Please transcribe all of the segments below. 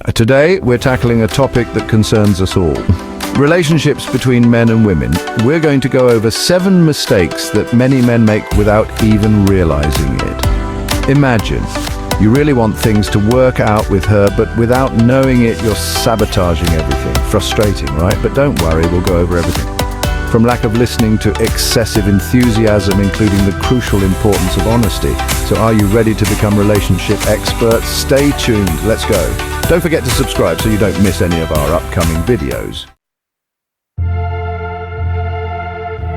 Today, we're tackling a topic that concerns us all. Relationships between men and women. We're going to go over 7 mistakes that many men make without even realizing it. Imagine, you really want things to work out with her, but without knowing it, you're sabotaging everything. Frustrating, right? But don't worry, we'll go over everything. From lack of listening to excessive enthusiasm, including the crucial importance of honesty. So are you ready to become relationship experts? Stay tuned, let's go. Don't forget to subscribe so you don't miss any of our upcoming videos.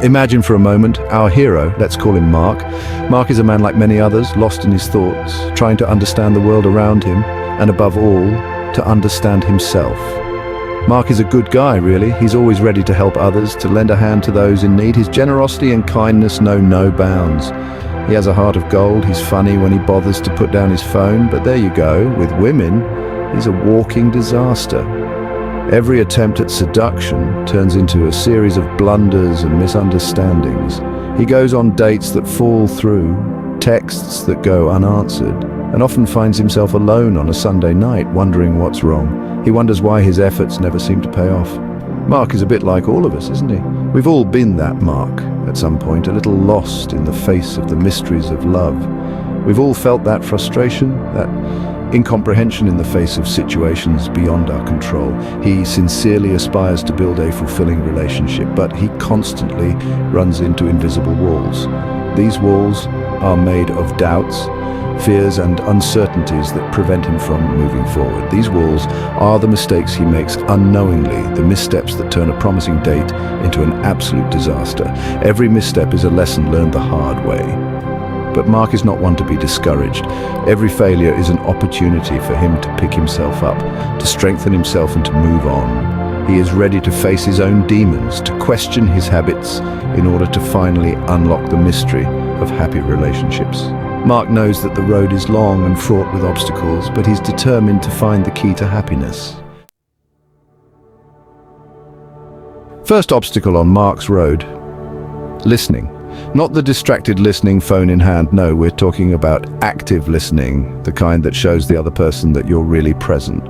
Imagine for a moment our hero, let's call him Mark. Mark is a man like many others, lost in his thoughts, trying to understand the world around him, and above all, to understand himself. Mark is a good guy, really. He's always ready to help others, to lend a hand to those in need. His generosity and kindness know no bounds. He has a heart of gold. He's funny when he bothers to put down his phone, but there you go, with women, he's a walking disaster. Every attempt at seduction turns into a series of blunders and misunderstandings. He goes on dates that fall through, texts that go unanswered, and often finds himself alone on a Sunday night wondering what's wrong. He wonders why his efforts never seem to pay off. Mark is a bit like all of us, isn't he? We've all been that Mark at some point, a little lost in the face of the mysteries of love. We've all felt that frustration, that incomprehension in the face of situations beyond our control. He sincerely aspires to build a fulfilling relationship, but he constantly runs into invisible walls. These walls are made of doubts, fears and uncertainties that prevent him from moving forward. These walls are the mistakes he makes unknowingly, the missteps that turn a promising date into an absolute disaster. Every misstep is a lesson learned the hard way. But Mark is not one to be discouraged. Every failure is an opportunity for him to pick himself up, to strengthen himself and to move on. He is ready to face his own demons, to question his habits in order to finally unlock the mystery of happy relationships. Mark knows that the road is long and fraught with obstacles, but he's determined to find the key to happiness. First obstacle on Mark's road: listening. Not the distracted listening, phone in hand. No, we're talking about active listening, the kind that shows the other person that you're really present.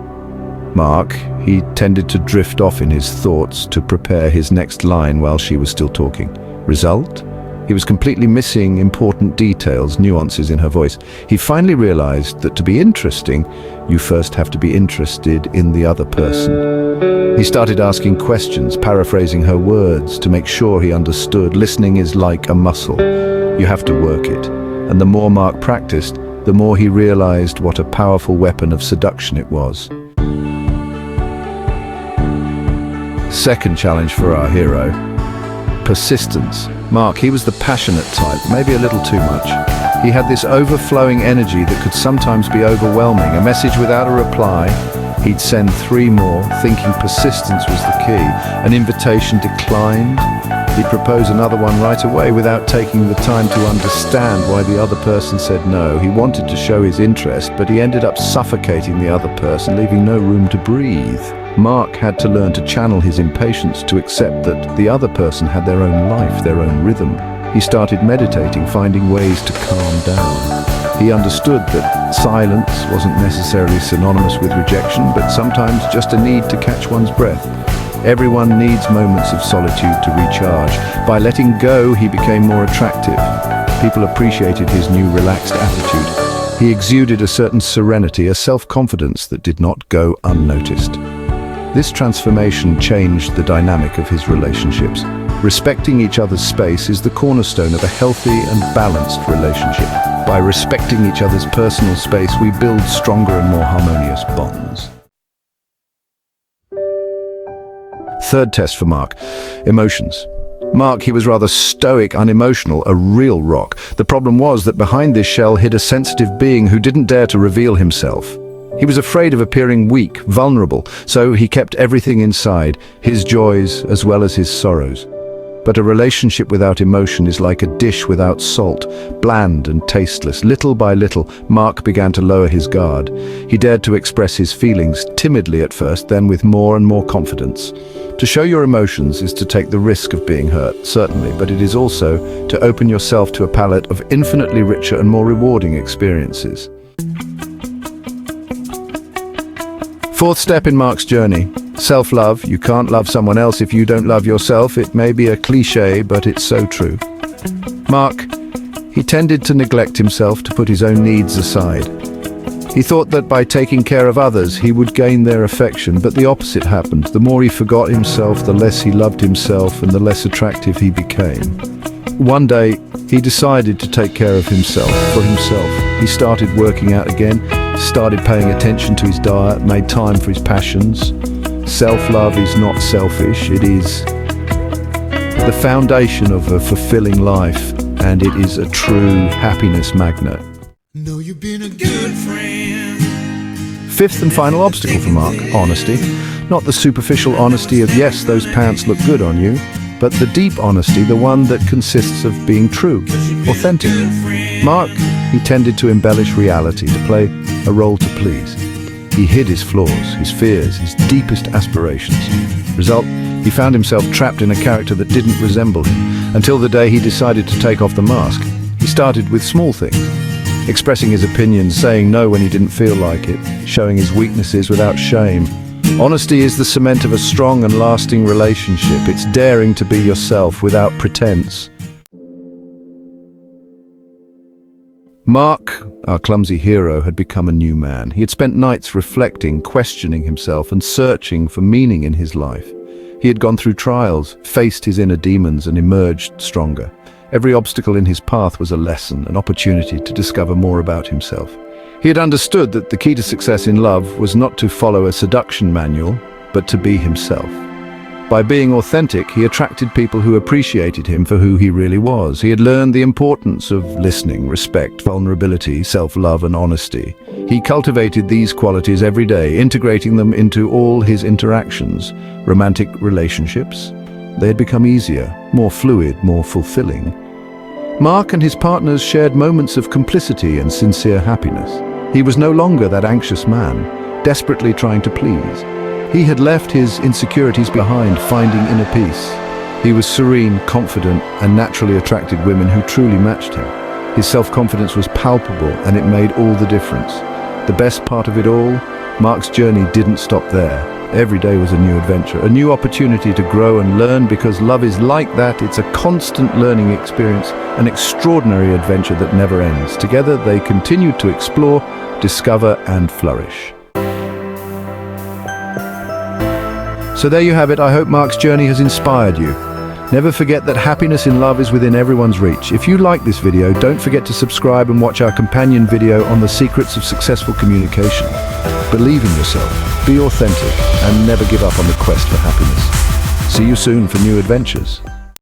Mark, he tended to drift off in his thoughts to prepare his next line while she was still talking. Result? He was completely missing important details, nuances in her voice. He finally realized that to be interesting, you first have to be interested in the other person. He started asking questions, paraphrasing her words to make sure he understood. Listening is like a muscle. You have to work it. And the more Mark practiced, the more he realized what a powerful weapon of seduction it was. Second challenge for our hero: persistence. Mark, he was the passionate type, maybe a little too much. He had this overflowing energy that could sometimes be overwhelming. A message without a reply, he'd send 3 more, thinking persistence was the key. An invitation declined, he'd propose another one right away without taking the time to understand why the other person said no. He wanted to show his interest, but he ended up suffocating the other person, leaving no room to breathe. Mark had to learn to channel his impatience to accept that the other person had their own life, their own rhythm. He started meditating, finding ways to calm down. He understood that silence wasn't necessarily synonymous with rejection, but sometimes just a need to catch one's breath. Everyone needs moments of solitude to recharge. By letting go, he became more attractive. People appreciated his new relaxed attitude. He exuded a certain serenity, a self-confidence that did not go unnoticed. This transformation changed the dynamic of his relationships. Respecting each other's space is the cornerstone of a healthy and balanced relationship. By respecting each other's personal space, we build stronger and more harmonious bonds. Third test for Mark: emotions. Mark, he was rather stoic, unemotional, a real rock. The problem was that behind this shell hid a sensitive being who didn't dare to reveal himself. He was afraid of appearing weak, vulnerable, so he kept everything inside, his joys as well as his sorrows. But a relationship without emotion is like a dish without salt, bland and tasteless. Little by little, Mark began to lower his guard. He dared to express his feelings, timidly at first, then with more and more confidence. To show your emotions is to take the risk of being hurt, certainly, but it is also to open yourself to a palette of infinitely richer and more rewarding experiences. Fourth step in Mark's journey, self-love. You can't love someone else if you don't love yourself. It may be a cliché, but it's so true. Mark, he tended to neglect himself, to put his own needs aside. He thought that by taking care of others, he would gain their affection, but the opposite happened. The more he forgot himself, the less he loved himself, and the less attractive he became. One day, he decided to take care of himself, for himself. He started working out again, started paying attention to his diet, made time for his passions. Self-love is not selfish, it is the foundation of a fulfilling life, and it is a true happiness magnet. Know you've been a good friend. Fifth and final obstacle for Mark, honesty. Not the superficial honesty of, yes, those pants look good on you, but the deep honesty, the one that consists of being true, authentic. Mark, he tended to embellish reality, to play a role to please. He hid his flaws, his fears, his deepest aspirations. Result, he found himself trapped in a character that didn't resemble him, until the day he decided to take off the mask. He started with small things, expressing his opinions, saying no when he didn't feel like it, showing his weaknesses without shame. Honesty is the cement of a strong and lasting relationship. It's daring to be yourself without pretense. Mark, our clumsy hero, had become a new man. He had spent nights reflecting, questioning himself, and searching for meaning in his life. He had gone through trials, faced his inner demons, and emerged stronger. Every obstacle in his path was a lesson, an opportunity to discover more about himself. He had understood that the key to success in love was not to follow a seduction manual, but to be himself. By being authentic, he attracted people who appreciated him for who he really was. He had learned the importance of listening, respect, vulnerability, self-love, and honesty. He cultivated these qualities every day, integrating them into all his interactions. Romantic relationships, they had become easier, more fluid, more fulfilling. Mark and his partners shared moments of complicity and sincere happiness. He was no longer that anxious man, desperately trying to please. He had left his insecurities behind, finding inner peace. He was serene, confident, and naturally attracted women who truly matched him. His self-confidence was palpable, and it made all the difference. The best part of it all, Mark's journey didn't stop there. Every day was a new adventure, a new opportunity to grow and learn, because love is like that. It's a constant learning experience, an extraordinary adventure that never ends. Together, they continued to explore, discover, and flourish. So there you have it. I hope Mark's journey has inspired you. Never forget that happiness in love is within everyone's reach. If you like this video, don't forget to subscribe and watch our companion video on the secrets of successful communication. Believe in yourself, be authentic, and never give up on the quest for happiness. See you soon for new adventures.